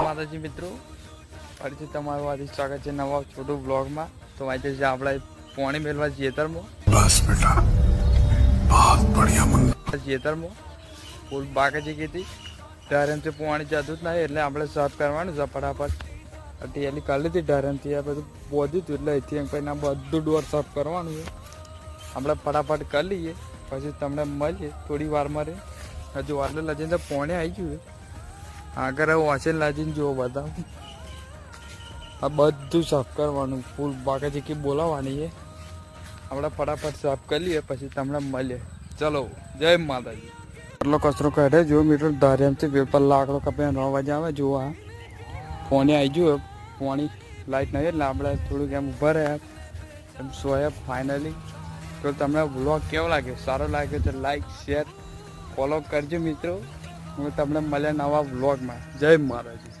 માતાજી મિત્રો, ફરીથી તમારું આજે સ્વાગત છે નવા છોટું બ્લોગમાં. તો આજે છે આપણે પાણી મેળવા ખેતરમાં. બસ બેટા, बहुत बढ़िया मुन्ना. ખેતરમાં ફૂલ બાકી જઈ હતી ઢારેમથી પાણી જતું જ નહીં, એટલે આપણે સાફ કરવાનું છે ફટાફટ. ટેલી કાઢી હતી ઢારેમથી, આ બધું બોધ્યું હતું એટલે અહીંથી પછી બધું ડોર સાફ કરવાનું છે. આપણે ફટાફટ કરી લઈએ, પછી તમને મળીએ થોડી વારમાં. હજુ આટલે લજીને તો પાણી આવી ગયું. આગળ વાંચે લાજીને જુઓ બધા. આ બધું સાફ કરવાનું, ફૂલ બાકી જગ્યાએ બોલાવવાની છે. આપણે ફટાફટ સાફ કરી લઈએ, પછી તમને મળીએ. ચલો, જય માતાજી. એટલો કચરો કાઢે જો મીટર ધારેમથી પેપર લાકડો કપે 9 વાગે આવે. જો આ પાણી આવી ગયું, પાણી લાઈટ નહીં એટલે આપણે થોડુંક એમ ઊભા રહ્યા એમ સોયા ફાઇનલી. તો તમને વ્લોગ કેવો લાગે? સારો લાગે તો લાઈક શેર ફોલો કરજો મિત્રો. હું તમને મળ્યા નવા વ્લોગમાં. જય માતાજી.